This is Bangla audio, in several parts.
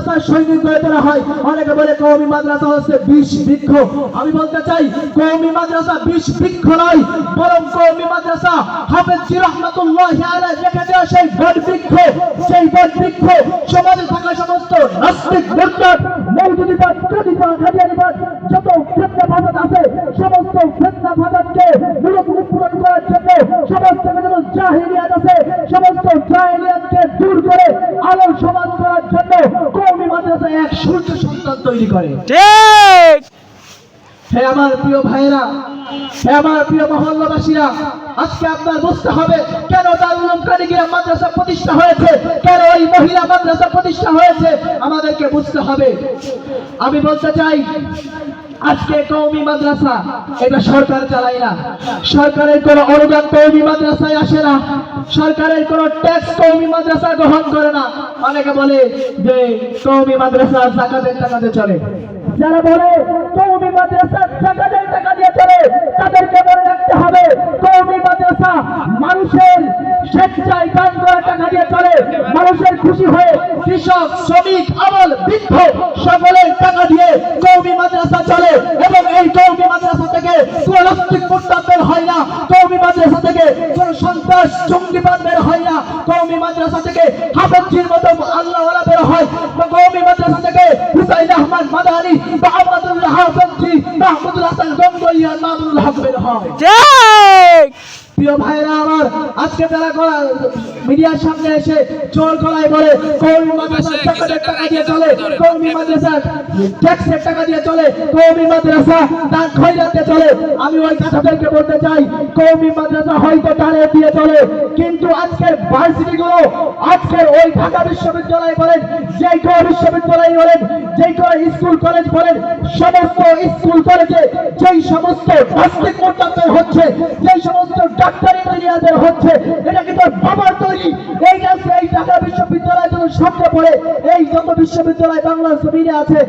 মাদ্রাসার সৈনিক গড়ে তোলা হয়। অনেকে বলে কওমি মাদ্রাসা হচ্ছে বিষ বৃক্ষ। আমি বলতে চাই কওমি মাদ্রাসা বিষ বৃক্ষ নয়, বরং কওমি মাদ্রাসা হাফেজ জি রহমাতুল্লাহি আলাইহি রেখে দেওয়া সেই বট বৃক্ষ। সেই বট বৃক্ষ সমাজে থাকা সমস্ত নাস্তিক, মুরতাদ, মওদুদিবাদ, কাদিয়ানিবাদ, যত ফিতনা ফাসাদ আছে সমস্ত ফিতনা ফাসাদকে মূলোৎপাটন করার জন্য, সমস্ত যত জাহিলিয়াত আছে সমস্ত জাহিলিয়াতকে দূর করে আলো সমাজ করার জন্য কওমি মাদ্রাসা এক সূর্য সন্তান তৈরি করে। ঠিক। হে আমার প্রিয় ভাইরা, হে আমার প্রিয় মহল্লাবাসীরা, আজকে আপনার বুঝতে হবে কেন দারুল উলুম কারিগরিয়া মাদ্রাসা প্রতিষ্ঠা হয়েছে, কেন এই মহিলা মাদ্রাসা প্রতিষ্ঠা হয়েছে, আমাদেরকে বুঝতে হবে। আমি বলতে চাই আজকে কওমি মাদ্রাসা এটা সরকার চালায় না, সরকারের কোনো অনুদান কওমি মাদ্রাসায় আসে না, সরকারের কোনো ট্যাক্স কওমি মাদ্রাসা গ্রহণ করে না। অনেকে বলে যে কওমি মাদ্রাসা যাকাতের টাকাতে চলে। যারা বলে কওমি মাদ্রাসা যাকাতের টাকা দিয়ে চলে তাদেরকে মনে রাখতে হবে কওমি মাদ্রাসা মানুষের স্বেচ্ছায় দান করা টাকা দিয়ে চলে। মানুষের খুশি হয়ে কৃষক, শ্রমিক, আবল, বৃদ্ধ সকলের টাকা দিয়ে কওমি মাদ্রাসা চলে এবং এই কওমি মাদ্রাসা থেকে কোন নাস্তিক মুরতাদ বের হয় না, কওমি মাদ্রাসা থেকে কোন সন্ত্রাস জঙ্গিবাদ বের হয় না, কওমি মাদ্রাসা থেকে হাফেজজির মতো আল্লাহওয়ালা বের হয়, কওমি মাদ্রাসা থেকে হুসাইন আহমদ মাদানী, আহমদুল্লাহ হাফেজজি, মাহমুদুল হাসান গঙ্গোই আর মামুনুল হক বের হয়। ঠিক। প্রিয় ভাইরা আমার, আজকে তারা মিডিয়ার সামনে এসে জোর গলায় বলে কওমি মাদ্রাসা যাকাতের টাকা দিয়ে চলে, কওমি মাদ্রাসা ট্যাক্সের টাকা দিয়ে চলে, কওমি মাদ্রাসা দান খয়রাতে চলে। আমি ওই কথাটাকে বলতে চাই কওমি মাদ্রাসা হয়তো দাঁড়িয়ে দিয়ে চলে, কিন্তু আজকের ভার্সিটিগুলো, আজকের ওই ঢাকা বিশ্ববিদ্যালয় বলেন, যেই কোনো বিশ্ববিদ্যালয় বলেন, যেই কোনো স্কুল কলেজ বলেন, সমস্ত স্কুল কলেজে যেই সমস্ত নাস্তিক মুরতাদ হচ্ছে, যেই সমস্ত ডাক্তার ইঞ্জিনিয়ারদের হচ্ছে, এটা কিন্তু বাবার তৈরি। এই ঢাকা বিশ্ববিদ্যালয় যত সামনে পড়ে, এই যত বিশ্ববিদ্যালয় বাংলার জমিনে আছে,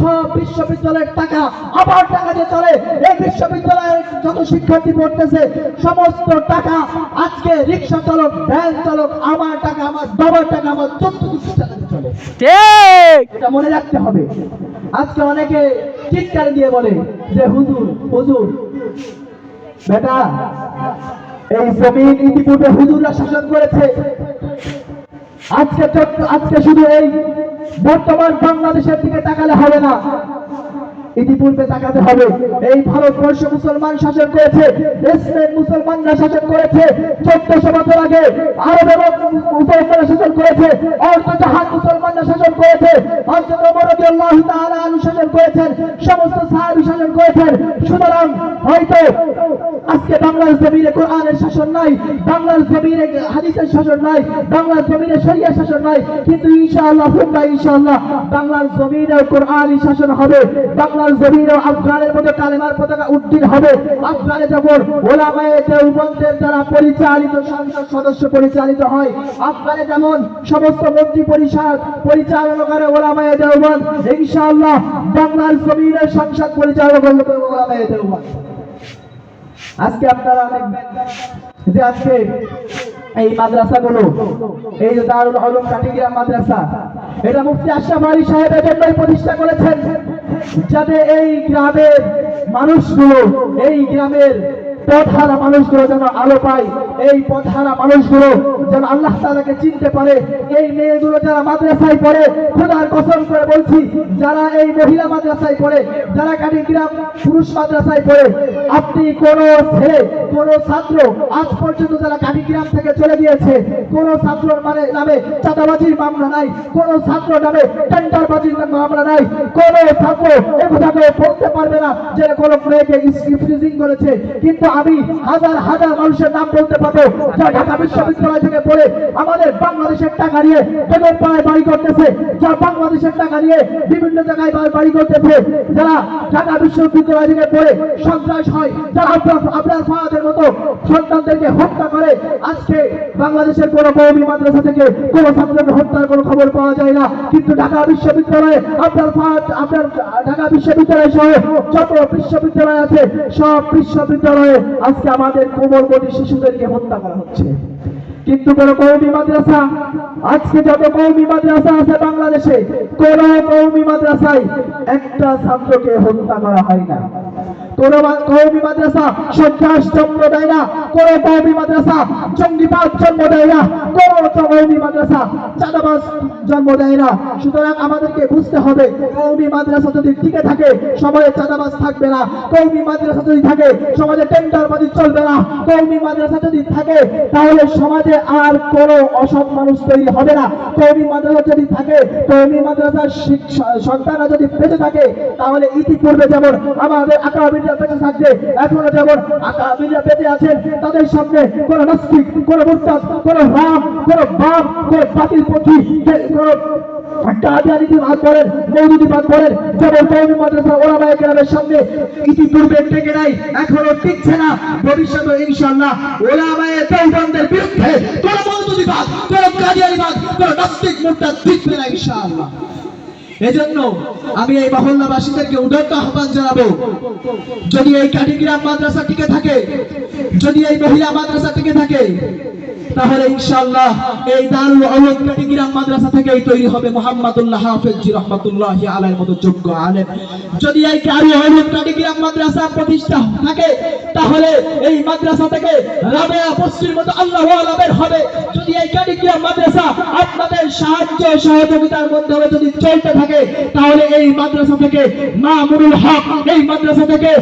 সব বিশ্ববিদ্যালয়ের টাকা আবার টাকা দিয়ে চলে। এই বিশ্ববিদ্যালয়ের যত শিক্ষার্থী পড়তেছে সমস্ত টাকা আজকে রিক্সা চালক, ভ্যান চালক, আমার টাকা, আমার বাবার টাকা, আমার চতুর্থ টাকা দিয়ে চলে। ঠিক। এটা মনে রাখতে হবে। আজকে অনেকে চিৎকার দিয়ে বলে যে হুজুর হুজুর, বেটা এই জমিন ইতিপূর্বে হুজুররা শাসন করেছে, আজকে শুধু এই বর্তমান বাংলাদেশের দিকে তাকালে হবে না, ইতিপূর্বে তাকাতে হবে। এই ভারতবর্ষ মুসলমান শাসন করেছে, স্পেন মুসলমানরা শাসন করেছে, 1400 বছর আগে আরব এবং মুসলমানরা শাসন করেছে, অর্ধজাহান মুসলমানরা শাসন করেছে, হযরত ওমর রাদিয়াল্লাহু তাআলা আনহু শাসন করেছেন, সমস্ত সাহাবী শাসন করেছেন। সুতরাং হয়তো আজকে বাংলার জমিনে কোরআনের শাসন নাই, বাংলার জমিনে হাদিসের শাসন নাই, বাংলার জমিনে শরিয়া শাসন নাই, কিন্তু ইনশাআল্লাহ ইনশাআল্লাহ বাংলার জমিনে কোরআনী শাসন হবে। বাংলার জমিনে আফগানের মধ্যে কালেমার পতাকা উড্ডীন হবে। আফগানে যেমন ওলামায়ে দেওবন্দের দ্বারা পরিচালিত সংসদ সদস্য পরিচালিত হয়, আফগানে যেমন সমস্ত মন্ত্রী পরিষদ পরিচালনা করে ওলামায়ে দেওবন্দ, ইনশাআল্লাহ বাংলার জমিনের সংসদ পরিচালনা করবে ওলামায়ে দেওবন্দ। আজকে আপনারা যে আজকে এই মাদ্রাসাগুলো, এই যে দারুল উলুম কারিগরিয়া মাদ্রাসা, এটা মুফতি আশরাফ আলী সাহেবের জন্যই প্রতিষ্ঠা করেছেন, যাতে এই গ্রামের মানুষগুলো, এই গ্রামের পথহারা মানুষগুলো যেন আলো পায়, এই পথহারা মানুষগুলো যেন আল্লাহ তাআলাকে চিনতে পারে। এই মেয়েগুলো যারা মাদ্রাসায় পড়ে, খোদার কসম করে বলছি, যারা এই মহিলা মাদ্রাসায় পড়ে, যারা কাঠিগ্রাম পুরুষ মাদ্রাসায় পড়ে, আপনি কোন ছেলে, কোন ছাত্র আজ পর্যন্ত যারা কাঠিগ্রাম থেকে চলে গিয়েছে, কোন ছাত্রর নামে চাঁদাবাজির মামলা নাই, কোন ছাত্র নামে টেন্ডারবাজির মামলা নাই, কোন ছাত্র একথা বলতে পারবে না যে কোন মেয়েকে স্কিপিং করেছে। কিন্তু আমি হাজার হাজার মানুষের নাম বলতে পারবো যারা ঢাকা বিশ্ববিদ্যালয় থেকে পড়ে আমাদের বাংলাদেশের টাকা নিয়ে বেগমপাড়ায় বাড়ি করতেছে, যারা বাংলাদেশের টাকা নিয়ে বিভিন্ন জায়গায় বাড়ি করতেছে, যারা ঢাকা বিশ্ববিদ্যালয় থেকে পড়ে সন্ত্রাস হয়, যারা আপনার ফাহাদের মতো সন্তানদেরকে হত্যা করে। আজকে বাংলাদেশের কোন কওমি মাদ্রাসা থেকে কোন ছাত্রকে হত্যার কোনো খবর পাওয়া যায় না, কিন্তু ঢাকা বিশ্ববিদ্যালয়ে আপনার ঢাকা বিশ্ববিদ্যালয় সহ যত বিশ্ববিদ্যালয় আছে সব বিশ্ববিদ্যালয়ে আজকে আমাদের কোমলমতি শিশুদেরকে হত্যা করা হচ্ছে। কিন্তু কোন কওমি মাদ্রাসা, আজকে যত কওমি মাদ্রাসা আছে বাংলাদেশে, কোন কওমি মাদ্রাসায় একটা ছাত্রকে হত্যা করা হয় না, কোন কওমি মাদ্রাসা সন্ত্রাস জন্ম দেয় না, কোন কওমি মাদ্রাসা জঙ্গিবাদ জন্ম দেয় না, কোন কওমি মাদ্রাসা চাঁদাবাজ জন্ম দেয় না। সুতরাং আমাদেরকে বুঝতে হবে, কওমি মাদ্রাসা যদি টিকে থাকে সমাজে চাঁদাবাজ থাকবে না, কওমি মাদ্রাসা যদি থাকে সমাজে টেন্ডারবাজি চলবে না, কওমি মাদ্রাসা যদি থাকে তাহলে সমাজে আর কোনো অসৎ মানুষ তৈরি হবে না। কওমি মাদ্রাসা যদি থাকে, কওমি মাদ্রাসার সন্তানরা যদি বেঁচে থাকে, তাহলে ইতিপূর্বে যেমন আমাদের আকাবিররা বেঁচে থাকবে, এখনো যেমন আকাবিররা বেঁচে আছেন, তাদের সামনে কোন নাস্তিক, কোন মুরতাদ, কোন রাম, কোন বাপ, কোন বাতিলপন্থী, কোন কাদিয়ানীবাদ বলেন, মওদুদিবাদ বলেন, যেমন কওমি মাদ্রাসা ওলামায়ে কেরামের সামনে ইতিপূর্বে টেকে নাই, এখনো টিকছে না, ভবিষ্যতে ইনশাআল্লাহ ওলামায়ে দেওবন্দের বিরুদ্ধে কোন মওদুদিবাদ, কোন কাদিয়ানীবাদ, কোন নাস্তিক মুরতাদ টিকবে না ইনশাআল্লাহ। এজন্য আমি এই মহল্লাবাসীদেরকে উদাত্ত আহ্বান জানাবো, যদি এই কাঠিগ্রাম মাদ্রাসা টিকে থাকে, যদি এই মহিলা মাদ্রাসা টিকে থাকে, তাহলে ইনশাআল্লাহ এই দারুল উলুম কাঠিগ্রাম মাদ্রাসা থেকেই তৈরি হবে মুহাম্মদুল্লাহ হাফেজ জি রাহমাতুল্লাহি আলাইহির মতো যোগ্য আলেম। যদি এই দারুল উলুম কাঠিগ্রাম মাদ্রাসা প্রতিষ্ঠা থাকে, তাহলে এই মাদ্রাসা থেকে রাবেয়া বস্তির মতো আল্লাহু আলামের হবে। যদি এই কাঠিগ্রাম মাদ্রাসা আপনাদের সাহায্য সহযোগিতার মাধ্যমে যদি চলতে থাকে, তাহলে এই মাদ্রাসা থেকে মামুনুল হক, এই মাদ্রাসা থেকে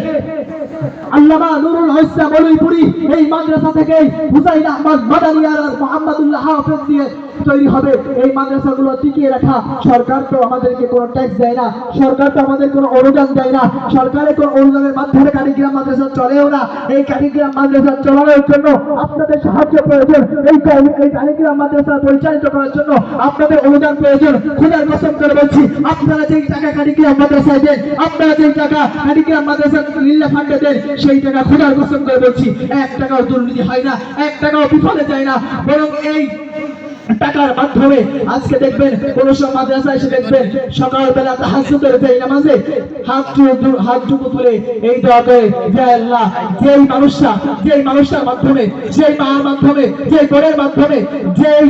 আল্লামা নুরুল হোসেন মৌলভীপুরি, এই মাদ্রাসা থেকে হুসাইন আহমদ মাদানী আর মুহাম্মদুল্লাহ হাফেজ দিয়ে তৈরি হবে। এই মাদ্রাসাগুলো টিকিয়ে রাখা, সরকার তো আমাদেরকে কোনো ট্যাক্স দেয় না, সরকার তো আমাদের কোনো অনুদান দেয় না, সরকারের কোনো অনুদানের মাধ্যমে কাঠিগ্রাম মাদ্রাসা চলেও না। এই কাঠিগ্রাম মাদ্রাসা চালানোর জন্য আপনাদের সাহায্য প্রয়োজন, এই কাঠিগ্রাম মাদ্রাসা পরিচালিত করার জন্য আপনাদের অনুদান প্রয়োজন। খোদার কসম করে বলছি, আপনারা যেই টাকা কাঠিগ্রাম মাদ্রাসায় দেন, আপনারা যেই টাকা কাঠিগ্রাম মাদ্রাসা লিল্লাহ ফান্ডে দেন, সেই টাকা খোদার কসম করে বলছি 1 টাকাও দুর্নীতি হয় না, 1 টাকাও বিফলে যায় না, বরং এই টাকার মাধ্যমে আজকে দেখবেন কোন সব মাদ্রাসা এসে দেখবেন সকালবেলা তাহাজ্জুদের যে নামাজে হাত দুটো তুলে এই দোয়া করে, হে আল্লাহ, যেই মানুষটার মাধ্যমে, যেই মার মাধ্যমে, যেই বোনের মাধ্যমে, যেই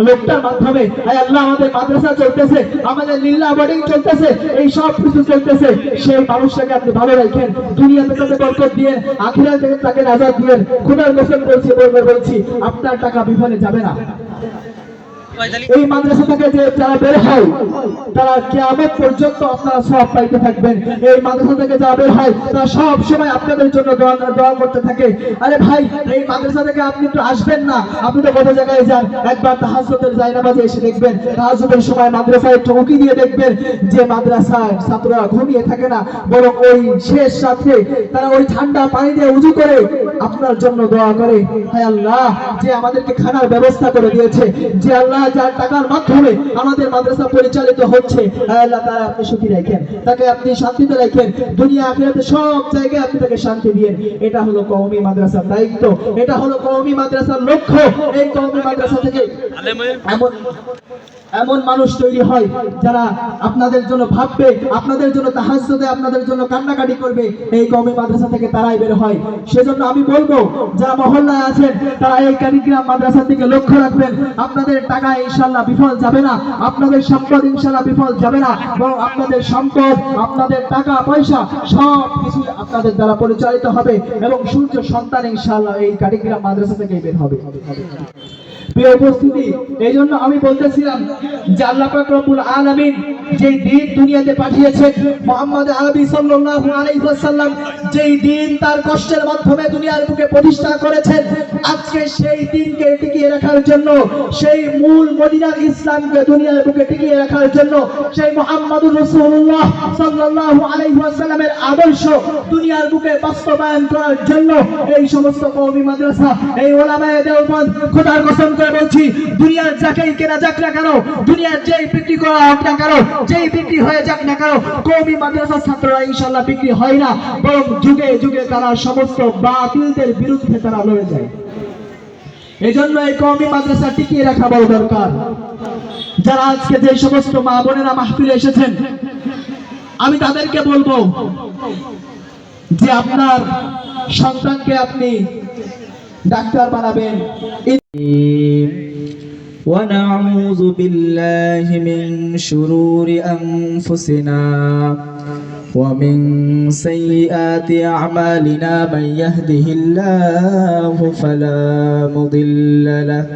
লোকটার মাধ্যমে হে আল্লাহ আমাদের মাদ্রাসা চলতেছে, আমাদের লিল্লাহ বোর্ডিং চলতেছে, এই সব কিছু চলতেছে, সেই মানুষটাকে আপনি ভালো রাখেন, দুনিয়াতে তাকে বরকত দিয়ে, আখিরাতে তাকে নাজাত দিয়েন। খোদার কসম বলছি আপনার টাকা বিফলে যাবে না। এই মাদ্রাসা থেকে যে যারা বের হয় তারা কিয়ামত পর্যন্ত আপনারা সওয়াব পাইতে থাকবেন। এই মাদ্রাসা থেকে যারা বের হয় তারা সব সময় আপনাদের জন্য দোয়া করতে থাকে। আরে ভাই, এই মাদ্রাসা থেকে আপনি তো আসবেন না, আপনি তো কত জায়গায় যান, একবার তাহাজ্জুদের জায়নামাজে এসে দেখবেন, তাহাজ্জুদের সময় মাদ্রাসায় চৌকি দিয়ে দেখবেন যে মাদ্রাসায় ছাত্ররা ঘুমিয়ে থাকে না, বরং ওই শেষ রাতে তারা ওই ঠান্ডা পানি দিয়ে উযু করে আপনার জন্য দোয়া করে, হে আল্লাহ, যে আমাদেরকে খানার ব্যবস্থা করে দিয়েছে, যে আল্লাহ যার টাকার মাধ্যমে আমাদের মাদ্রাসা পরিচালিত হচ্ছে, আল্লাহ তারা আপনি সুখী রাখেন, তাকে আপনি শান্তিতে রাখেন, দুনিয়া আখিরাতে সব জায়গায় আপনি তাকে শান্তি দিয়েন। এটা হলো কওমি মাদ্রাসার দায়িত্ব, এটা হলো কওমি মাদ্রাসার লক্ষ্য। এই কওমি মাদ্রাসা থেকে এমন মানুষ তৈরি হয় যারা আপনাদের জন্য ভাববে, আপনাদের জন্য তাহাজ্জুদে আপনাদের জন্য কান্নাকাটি করবে, এই কওমি মাদ্রাসা থেকে তারাই বের হয়। সেজন্য আমি বলবো, যারা মহল্লায় আছেন তারা এই কাঠিগ্রাম মাদ্রাসা থেকে লক্ষ্য রাখবেন, আপনাদের টাকা ইনশাআল্লাহ বিফল যাবে না, আপনাদের সম্পদ ইনশাআল্লাহ বিফল যাবে না, বরং আপনাদের সম্পদ, আপনাদের টাকা পয়সা সব কিছু আপনাদের দ্বারা পরিচালিত হবে এবং সূর্য সন্তান ইনশাআল্লাহ এই কাঠিগ্রাম মাদ্রাসা থেকে বের হবে। প্রিয় উপস্থিতি, এই জন্য আমি বলতেছিলাম যে আল্লাহ পাক রব্বুল আলামিন যেই দিন দুনিয়াতে পাঠিয়েছেন, মুহাম্মদ আরবি সাল্লাল্লাহু আলাইহি ওয়াসাল্লাম যেই দিন তার কষ্টের মাধ্যমে দুনিয়ার বুকে প্রতিষ্ঠা করেছেন, আজকে সেই দিনকে টিকিয়ে রাখার জন্য, সেই মূল মদিনার ইসলামকে দুনিয়ার বুকে টিকিয়ে রাখার জন্য, সেই মুহাম্মদুর রাসূলুল্লাহ সাল্লাল্লাহু আলাইহি ওয়াসাল্লামের আদর্শ দুনিয়ার বুকে বাস্তবায়ন করার জন্য এই সমস্ত কওমি মাদ্রাসা, এই ওলামায়ে দেওবন্দ, খোদার কসম করে বলছি, দুনিয়ার যাকেই কেনা যাক না কেন, দুনিয়ার যেই বিক্রি করা হোক না কেন, যেই বিক্রি হয়ে যাক না কেন, কওমি মাদ্রাসার ছাত্ররা ইনশাআল্লাহ বিক্রি হয় না, বরং যুগে যুগে তারা সমস্ত বাতিলদের বিরুদ্ধে তারা লড়ে যায়। এই জন্য এই কওমি মাদ্রাসা টিকিয়ে রাখা বড় দরকার। যারা আজকে যে সমস্ত মা বোনেরা মাহফিলে এসেছেন, আমি তাদেরকে বলবো যে আপনার সন্তানকে আপনি ডাক্তার বানাবেন। ونعوذ بالله من شرور أنفسنا ومن سيئات أعمالنا من يهده الله فلا مضل له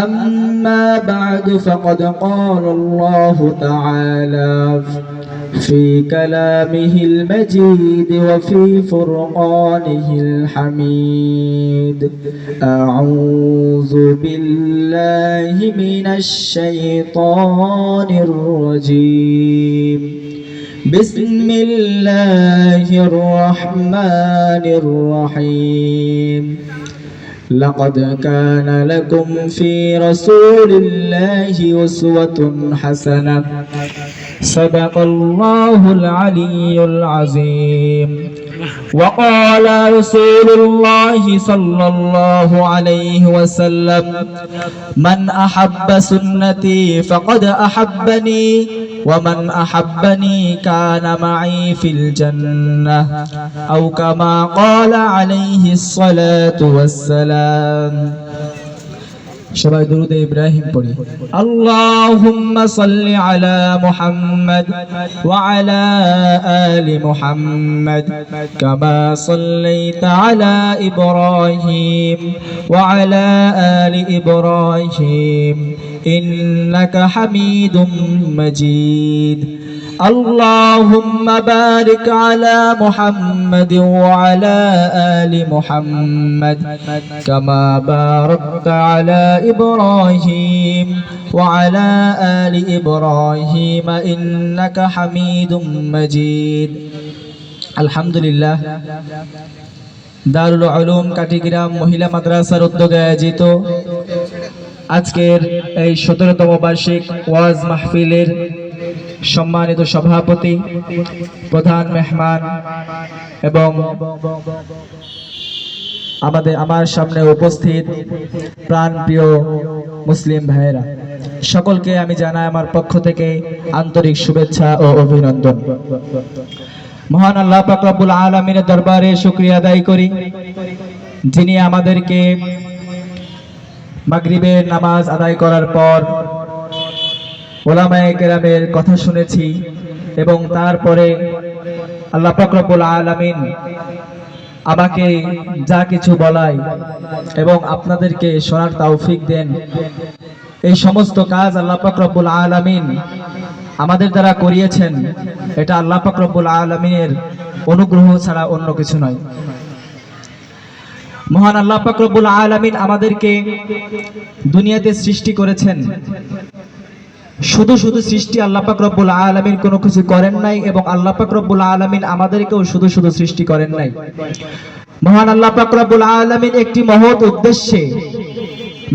أما بعد فقد قال الله تعالى في كلامه المجيد وفي فرقانه الحميد أعوذ بالله من الشيطان الرجيم بسم الله الرحمن الرحيم لقد كان لكم في رسول الله أسوة حسنة صدق الله العلي العظيم وقال رسول الله صلى الله عليه وسلم من أحب سنتي فقد أحبني ومن أحبني كان معي في الجنة أو كما قال عليه الصلاة والسلام সবাই দুরূদ ইব্রাহিম পড়ি আল্লাহুম্মা সাল্লি আলা মুহাম্মাদ ওয়া আলা আলি মুহাম্মাদ কামা সাল্লাইতা আলা ইব্রাহিম ওয়া আলা আলি ইব্রাহিম ইন্নাকা হামিদুম মাজিদ اللهم بارك على محمد وعلى آل محمد كما باركت على إبراهيم وعلى آل إبراهيم إنك حميد مجيد الحمد لله দারুল উলুম কাটিগ্রাম মহিলা মাদ্রাসার উদ্যোগে আয়োজিত আজকের এই 17তম বার্ষিক ওয়াজ মাহফিলের সম্মানিত সভাপতি, প্রধান মেহমান এবং আমার সামনে উপস্থিত প্রাণপ্রিয় মুসলিম ভাইয়েরা, সকলকে আমি জানাই আমার পক্ষ থেকে আন্তরিক শুভেচ্ছা ও অভিনন্দন। মহান আল্লাহ পাক রব্বুল আলামিনের দরবারে শুকরিয়া আদায় করি, যিনি আমাদেরকে মাগরিবের নামাজ আদায় করার পর ওলামায়ে কেরামের কথা শুনেছি এবং তারপরে আল্লাহ পাক রব্বুল আলামিন আমাকে যা কিছু বলায় এবং আপনাদেরকে শোনার তৌফিক দেন, এই সমস্ত কাজ আল্লাহ পাক রব্বুল আলামিন আমাদের দ্বারা করিয়েছেন। এটা আল্লাহ পাক রব্বুল আলামিনের অনুগ্রহ ছাড়া অন্য কিছু নয়। মহান আল্লাহ পাক রব্বুল আলামিন আমাদেরকে দুনিয়াতে সৃষ্টি করেছেন, শুধু শুধু সৃষ্টি আল্লাহ পাক রব্বুল আলামিন কোনো কিছু করেন নাই এবং আল্লাহ পাক রব্বুল আলামিন আমাদেরকেও শুধু শুধু সৃষ্টি করেন নাই। মহান আল্লাহ পাক রব্বুল আলামিন একটি মহৎ উদ্দেশ্যে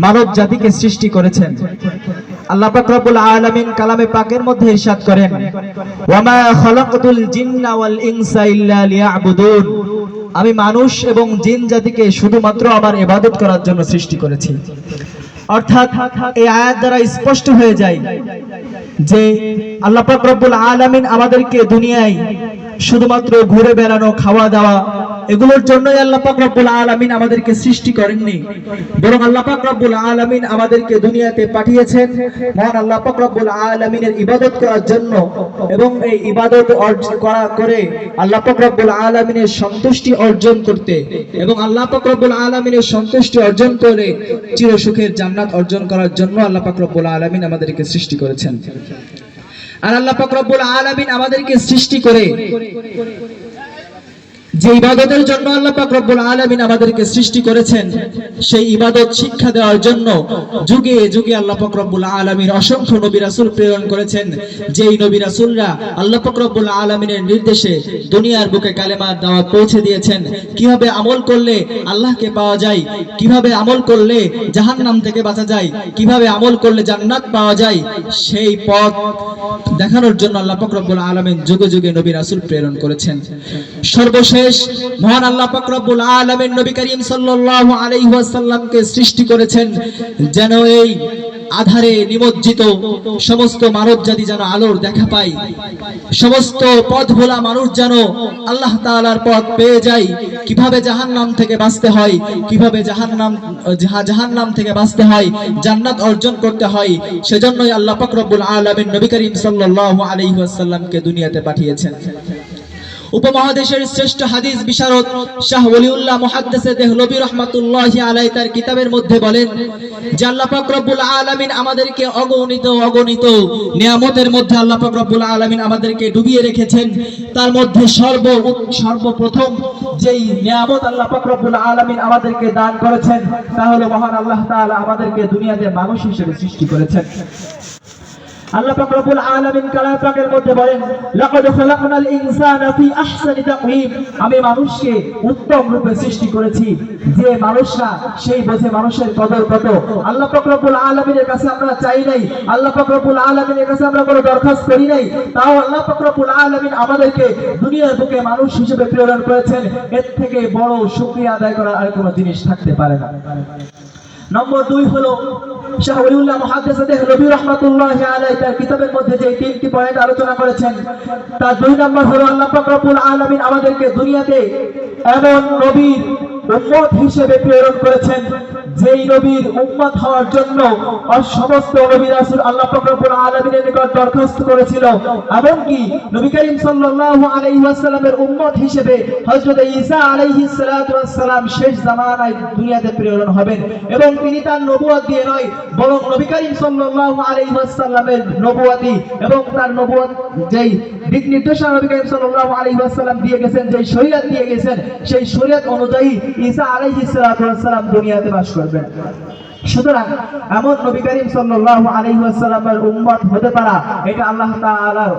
মানব জাতিকে সৃষ্টি করেছেন। আল্লাহ পাক রব্বুল আলামিন কালামে পাকের মধ্যে ইরশাদ করেন, ওয়ামা খালাকতুল জিন্না ওয়াল ইনসা ইল্লা লিয়াবুদুন, আমি মানুষ এবং জিন জাতিকে শুধুমাত্র আমার ইবাদত করার জন্য সৃষ্টি করেছি। অর্থাৎ এই আয়াত দ্বারা স্পষ্ট হয়ে যায় যে আল্লাহ পাক রব্বুল আলামিন আমাদেরকে দুনিয়ায় শুধুমাত্র ঘুরে বেড়ানো, খাওয়া দাওয়া এগুলোর জন্যই আল্লাহ পাক রব্বুল আলামিন আমাদেরকে সৃষ্টি করেননি, বরং আল্লাহ পাক রব্বুল আলামিন আমাদেরকে দুনিয়াতে পাঠিয়েছেন মহান আল্লাহ পাক রব্বুল আলামিনের ইবাদত করার জন্য এবং এই ইবাদত করে আল্লাহ পাক রব্বুল আলামিনের সন্তুষ্টি অর্জন করতে এবং আল্লাহ পাক রব্বুল আলামিনের সন্তুষ্টি অর্জন করে চিরসুখের জান্নাত অর্জন করার জন্য আল্লাহ পাক রব্বুল আলামিন আমাদেরকে সৃষ্টি করেছেন। আর আল্লাহ পাক রব্বুল আলামিন আমাদেরকে সৃষ্টি করে যে ইবাদতের জন্য আল্লাহ পাক রব্বুল আলামিন আমাদেরকে সৃষ্টি করেছেন, সেই ইবাদত শিক্ষা দেওয়ার জন্য যুগে যুগে আল্লাহ পাক রব্বুল আলামিন অসংখ্য নবী রাসূল প্রেরণ করেছেন। যেই নবী রাসূলরা আল্লাহ পাক রব্বুল আলামিনের নির্দেশে দুনিয়ার বুকে কালেমার দাওয়াত পৌঁছে দিয়েছেন। কিভাবে আমল করলে আল্লাহকে পাওয়া যায়, কিভাবে আমল করলে জাহান্নাম থেকে বাঁচা যায়, কিভাবে আমল করলে জান্নাত পাওয়া যায়, সেই পথ দেখানোর জন্য আল্লাহ পাক রব্বুল আলামিন যুগে যুগে নবী রাসূল প্রেরণ করেছেন। সর্বশেষ মহান আল্লাহ পাক রব্বুল আলামিন নবী করিম সাল্লাল্লাহু আলাইহি ওয়াসাল্লামকে সৃষ্টি করেছেন যেন এই আধারে নিমজ্জিত সমস্ত মানব জাতি যেন আলোর দেখা পায়, সমস্ত পথ ভোলা মানুষ যেন আল্লাহ তাআলার পথ পেয়ে যায়, কিভাবে জাহান্নাম থেকে বাঁচতে হয়, কিভাবে জাহান্নাম থেকে বাঁচতে হয়, জান্নাত অর্জন করতে হয়। সেজন্যই আল্লাহ পাক রব্বুল আলামিন নবী করিম সাল্লাল্লাহু আলাইহি ওয়াসাল্লামকে দুনিয়াতে পাঠিয়েছেন। উপমহাদেশের শ্রেষ্ঠ হাদিস বিশারদ শাহ ওলিউল্লাহ মুহাদ্দিসে দেহলভী রাহমাতুল্লাহি আলাইহি তার কিতাবের মধ্যে বলেন যে আল্লাহ পাক রব্বুল আলামিন আমাদেরকে অগণিত নিয়ামতের মধ্যে আল্লাহ পাক রব্বুল আলামিন আমাদেরকে ডুবিয়ে রেখেছেন। তার মধ্যে সর্বপ্রথম যেই নিয়ামত আল্লাহ পাক রব্বুল আলামিন আমাদেরকে দান করেছেন তা হলো মহান আল্লাহ তাআলা আমাদেরকে দুনিয়াতে মানুষ হিসেবে সৃষ্টি করেছেন। আল্লাহ পাক রব্বুল আলামিন কালাম পাকের মধ্যে বলেন লাকাদ খালাকনাল ইনসানা ফি আহসানি তাকওয়িম, আমি মানুষকে উত্তম রূপে সৃষ্টি করেছি। যে মানুষরা সেই বোঝে মানুষের কদর কত। আল্লাহ পাক রব্বুল আলামিনের কাছে আমরা চাই নাই, আল্লাহ পাক রব্বুল আলামিনের কাছে আমরা কোনো দরখাস্ত করি নাই, তাও আল্লাহ পাক রব্বুল আলামিন আমাদেরকে দুনিয়ার বুকে মানুষ হিসেবে প্রেরণ করেছেন। এর থেকে বড় শুকরিয়া আদায় করার আর কোনো জিনিস থাকতে পারে না। নম্বর 2 হলো শাহ ওলিউল্লাহ মুহাদ্দিস দেহলভী রাহমাতুল্লাহি আলাইহি তার কিতাবের মধ্যে যে 3টি পয়েন্ট আলোচনা করেছেন তার 2 নম্বর হলো আল্লাহ পাক রব্বুল আলামিন আমাদেরকে দুনিয়াতে এমন নবীর উম্মত হিসেবে প্রেরণ করেছেন যেই নবীর উম্মত হওয়ার জন্য সমস্ত নবী রাসূল আল্লাহ পাক রব্বুল আলামিনের নিকট দরখাস্ত করেছিল। এমনকি নবী করিম সাল্লাল্লাহু আলাইহি ওয়াসাল্লামের উম্মত হিসেবে হযরত ঈসা আলাইহিস সালাতু ওয়াস সালাম শেষ জামানায় দুনিয়াতে প্রেরণ হবেন এবং তিনি তার নবুয়ত দিয়ে নয় বরং নবী করিম সাল্লাল্লাহু আলাইহি ওয়াসাল্লামের নবুয়তি এবং তার নবুয়ত যেই দিক নির্দেশনা নবী করিম সাল্লাল্লাহু আলাইহি ওয়াসাল্লাম দিয়ে গেছেন, যেই শরীয়ত দিয়ে গেছেন, সেই শরীয়ত অনুযায়ী ঈসা আলাইহিস সালাতু ওয়াস সালাম দুনিয়াতে বাস করবেন। সুতরাং এমন নবী করিম সাল্লাল্লাহু আলাইহি ওয়াসাল্লামের উম্মত হতে পারা এটা আল্লাহ তাআলার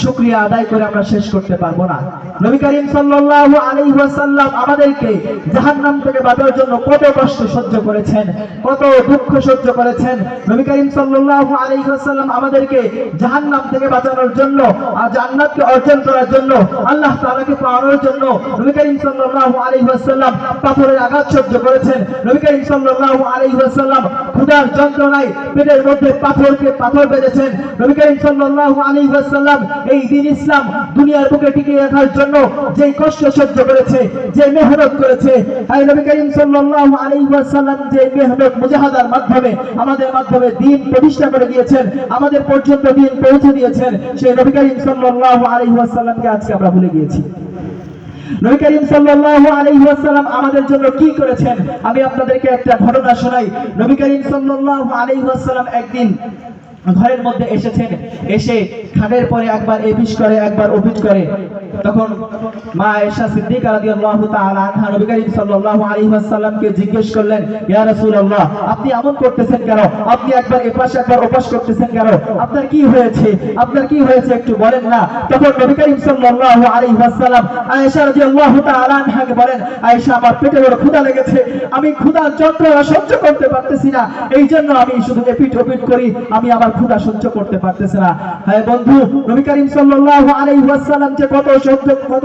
শুকরিয়া আদায় করে আমরা শেষ করতে পারবো না। নবী করিম সাল্লাল্লাহু আলাইহি ওয়াসাল্লাম আমাদেরকে জাহান্নাম থেকে বাঁচার জন্য কত কষ্ট সহ্য করেছেন, কত দুঃখ সহ্য করেছেন। নবী করিম সাল্লাল্লাহু আলাইহি ওয়াসাল্লাম আমাদেরকে জাহান্নাম থেকে বাঁচানোর জন্য আর জান্নাতকে অর্জন করার জন্য, আল্লাহ তাআলাকে পাওয়ার জন্য নবী করিম সাল্লাল্লাহু আলাইহি ওয়াসাল্লাম পাথরের আঘাত সহ্য করেছেন। নবী করিম সাল্লাল্লাহু আলাইহি ওয়াসাল্লাম ক্ষুধার যন্ত্রণায় পেটের মধ্যে পাথর বেঁধেছেন। নবী করিম সাল্লাল্লাহু আলাইহি ওয়াসাল্লাম এই দ্বীন ইসলাম দুনিয়ার বুকে টিকিয়ে রাখার জন্য যে কষ্ট সহ্য করেছে, যে মেহনত করেছে, এই নবী করিম সাল্লাল্লাহু আলাইহি ওয়াসাল্লাম যে মেহনত মুজাহাদার মাধ্যমে আমাদের মাধ্যমে দ্বীন প্রতিষ্ঠা করে দিয়েছেন, আমাদের পর্যন্ত দ্বীন পৌঁছে দিয়েছেন, সেই নবী করিম সাল্লাল্লাহু আলাইহি ওয়াসাল্লামকে আজকে আমরা ভুলে গিয়েছি। নবী করিম সাল্লাল্লাহু আলাইহি ওয়াসাল্লাম আমাদের জন্য কি করেছেন আমি আপনাদেরকে একটা ঘটনা শোনাই। নবী করিম সাল্লাল্লাহু আলাইহি ওয়াসাল্লাম একদিন ঘরের মধ্যে এসেছেন, এসে খাটের পরে একবার এবিশ করে একবার ওবিশ করে। তখন মা আয়েশা সিদ্দিকা রাদিয়াল্লাহু তাআলা আনহা নবী করিম সাল্লাল্লাহু আলাইহি ওয়াসাল্লামকে জিজ্ঞেস করলেন, ইয়া রাসূলুল্লাহ, আপনি এমন করতেছেন কেন? আপনি একবার এপাশ একবার ওপাশ করতেছেন কেন? আপনার কি হয়েছে? আপনার কি হয়েছে একটু বলেন না। তখন নবী করিম সাল্লাল্লাহু আলাইহি ওয়াসাল্লাম আয়েশা রাদিয়াল্লাহু তাআলা আনহাকে বলেন, আয়েশা, আমার পেটে বড় ক্ষুধা লেগেছে, আমি ক্ষুধার যন্ত্রণা সহ্য করতে পারতেছি না, এই জন্য আমি শুধু এপিট ওপিট করি, আমি আমার ক্ষুধা সহ্য করতে পারতেছি না। হ্যাঁ বন্ধু, নবী করিম সাল্লাল্লাহু আলাইহি ওয়াসাল্লাম যে কত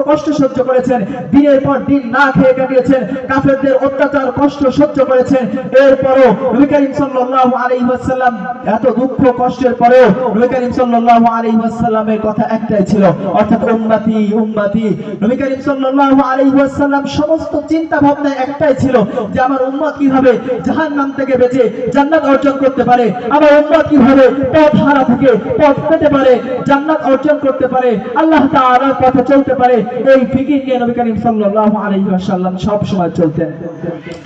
কষ্ট সহ্য করেছেন, দিনের পর দিন না খেয়ে কাটিয়েছেন, কাফেরদের অত্যাচার কষ্ট সহ্য করেছেন, এরপরও নবী করিম সাল্লাল্লাহু আলাইহি ওয়াসাল্লাম এত দুঃখ কষ্টের পরেও নবী করিম সাল্লাল্লাহু আলাইহি ওয়াসাল্লামের কথা একটাই ছিল, অর্থাৎ উম্মতি উম্মতি। নবী করিম সাল্লাল্লাহু আলাইহি ওয়াসাল্লাম সমস্ত চিন্তা ভাবনা একটাই ছিল যে আমার উম্মত কিভাবে জাহান্নাম থেকে বেঁচে জান্নাত অর্জন করতে পারে, আমার উম্মত কিভাবে পথ হারা থেকে পথ পেতে পারে, জান্নাত অর্জন করতে পারে, আল্লাহ তাআলার পথে চলতে পারে। এই ফিকির নিয়ে নবী করিম সাল্লাল্লাহু আলাইহি ওয়াসাল্লাম সব সময় চলতেন।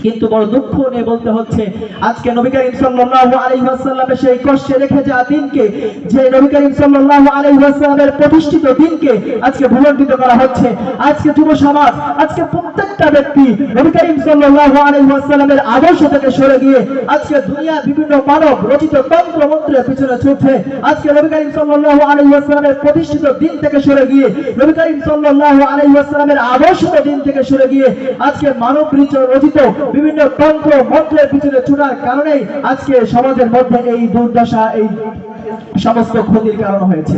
কিন্তু বড় দুঃখ নিয়ে বলতে হচ্ছে আজকে নবী করিম সাল্লাল্লাহু আলাইহি ওয়াসাল্লামের সেই কষ্টে রেখে যাওয়া দিনকে, যে নবী করিম সাল্লাল্লাহু আলাইহি ওয়াসাল্লামের প্রতিষ্ঠিত দিনকে আজকে ভুলণ্ঠিত করা হচ্ছে। আজকে যুব সমাজ, আজকে প্রত্যেকটা ব্যক্তি নবী করিম সাল্লাল্লাহু আলাইহি ওয়াসাল্লামের আদর্শ থেকে সরে গিয়ে আজকে দুনিয়ার বিভিন্ন মানব রচিত তন্ত্র মন্ত্রের পিছনে ছুটছে। আজকে নবী করিম সাল্লাল্লাহু আলাইহি ওয়াসাল্লামের প্রতিষ্ঠিত দিন থেকে সরে গিয়ে, নবী করিম সাল্লাল্লাহু আলাইহি ওয়াসাল্লামের আদর্শিত দিন থেকে সরে গিয়ে আজকে মানব রচিত বিভিন্ন তন্ত্র মন্ত্রের পিছনে ছুটার কারণেই আজকে সমাজের মধ্যে এই দুর্দশা, এই সমস্ত ক্ষতির কারণ হয়েছে।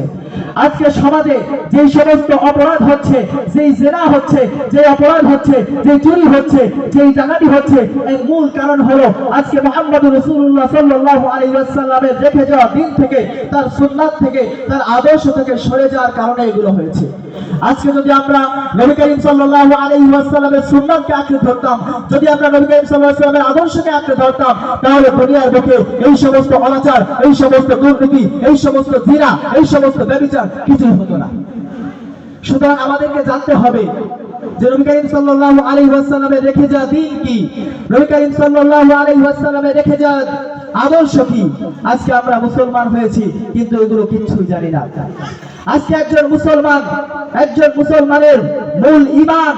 আজকে সমাজে যেই সমস্ত অপরাধ হচ্ছে, যেই জেনা হচ্ছে, যে অপরাধ হচ্ছে, যে চুরি হচ্ছে, যেই ডাকাতি হচ্ছে, এর মূল কারণ হলো আজকে মুহাম্মদুর রাসূলুল্লাহ সাল্লাল্লাহু আলাইহি ওয়াসাল্লামের রেখে যাওয়া দিন থেকে, তার সুন্নাত থেকে, তার আদর্শ থেকে সরে যাওয়ার কারণে এগুলো হয়েছে। আজকে যদি আমরা নবী করিম সাল্লাল্লাহু আলাইহি ওয়াসাল্লামের সুন্নাতকে আঁকড়ে ধরতাম, যদি আমরা নবী করিম সাল্লাল্লাহু আলাইহি ওয়াসাল্লামের আদর্শকে আঁকড়ে ধরতাম, তাহলে দুনিয়ার বুকে এই সমস্ত অনাচার, এই সমস্ত দুর্নীতি, এই সমস্ত জিনা, এই সমস্ত ব্যভিচার কিছুই হতো না। সুতরাং আমাদেরকে জানতে হবে যে নবী করিম সাল্লাল্লাহু আলাইহি ওয়াসাল্লামের রেখে যাওয়া দ্বীন কি, নবী করিম সাল্লাল্লাহু আলাইহি ওয়াসাল্লামের রেখে যাওয়া আদর্শ কি। আজকে আমরা মুসলমান হয়েছি কিন্তু এগুলো কিচ্ছুই জানি না। আজকে একজন মুসলমানের মূল ঈমান,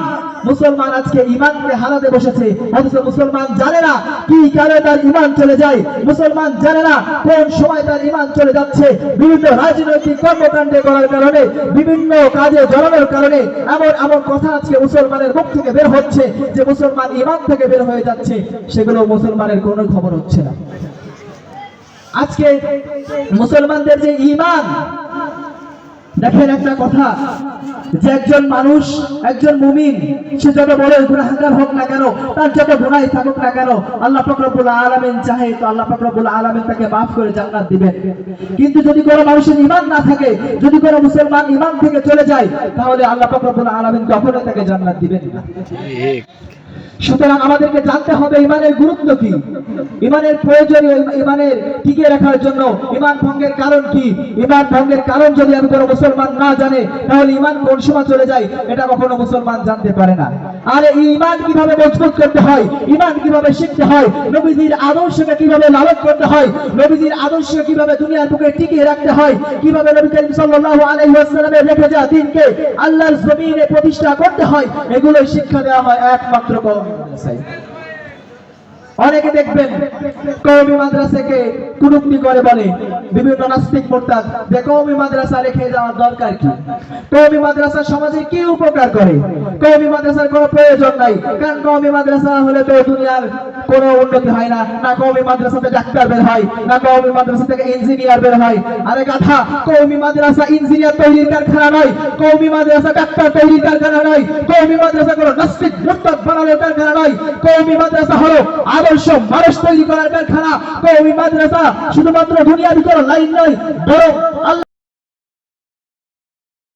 মুসলমান আজকে ঈমানকে হারাতে বসেছে, অথচ মুসলমান জানে না কি কারণে তার ঈমান চলে যায়, মুসলমান জানে না কোন সময় তার ঈমান চলে যাচ্ছে। বিভিন্ন রাজনৈতিক কর্মকাণ্ডে করার কারণে, বিভিন্ন কাজে জড়ানোর কারণে এমন কথা আজকে মুসলমানের মুখ থেকে বের হচ্ছে যে মুসলমান ঈমান থেকে বের হয়ে যাচ্ছে, সেগুলো মুসলমানের কোনো খবর হচ্ছে না। আজকে মুসলমানদের যে ঈমান, দেখেন একটা কথা, যে একজন মানুষ, একজন মুমিন, সে যত বড় গুনাহগার হোক না কেন, তার যত গুনাহ থাকুক না কেন, আল্লাহ পাক রব্বুল আলামিন চাহে তো আল্লাহ পাক রব্বুল আলামিন তাকে মাফ করে জান্নাত দিবেন। কিন্তু যদি কোনো মানুষের ঈমান না থাকে, যদি কোনো মুসলমান ঈমান থেকে চলে যায়, তাহলে আল্লাহ পাক রব্বুল আলামিন কখনোই তাকে জান্নাত দিবেন না। সুতরাং আমাদেরকে জানতে হবে ঈমানের গুরুত্ব কি, ঈমানের প্রয়োজনীয়, ঈমানের টিকে রাখার জন্য ঈমান ভঙ্গের কারণ কি। ঈমান ভঙ্গের কারণ যদি আমি কোনো মুসলমান না জানে, তাহলে ঈমান কোন সময় চলে যায় এটা কখনো মুসলমান জানতে পারে না। আর এই ঈমান কিভাবে মজবুত করতে হয়, ঈমান কিভাবে শিখতে হয়, নবীজির আদর্শকে কিভাবে লালন করতে হয়, নবীজির আদর্শ কিভাবে দুনিয়ার বুকে টিকিয়ে রাখতে হয়, কিভাবে নবী করিম সাল্লাল্লাহু আলাইহি ওয়াসাল্লামের রেখে যাওয়া দ্বীনকে আল্লাহর জমিনে প্রতিষ্ঠা করতে হয়, এগুলোই শিক্ষা দেওয়া হয় একমাত্র কওমি মাদ্রাসায়। অনেকে দেখবেন কওমি মাদ্রাসাকে কুরুক্তি করে বলে, বিভিন্ন নাস্তিক মুরতাদ, যে কওমি মাদ্রাসা রেখে যাওয়ার দরকার কি, কওমি মাদ্রাসা সমাজে কি উপকার করে, কওমি মাদ্রাসার কোনো প্রয়োজন নাই, কারণ কওমি মাদ্রাসা হলে তো দুনিয়ার কোনো উন্নতি হয় না, না কওমি মাদ্রাসাতে ডাক্তার বের হয়, না কওমি মাদ্রাসা থেকে ইঞ্জিনিয়ার বের হয়। আরে গাধা, কওমি মাদ্রাসা ইঞ্জিনিয়ার তৈরির কারখানা নয়, কওমি মাদ্রাসা ডাক্তার তৈরির কারখানা নয়, কওমি মাদ্রাসা কোনো নাস্তিক মুরতাদ বানানোর কারখানা নয়, কওমি মাদ্রাসা হলো আদর্শ মানুষ তৈরি করার কারখানা। কওমি মাদ্রাসা শুধুমাত্র দুনিয়ার ভিতর লাইন নয়, বরং আল্লাহ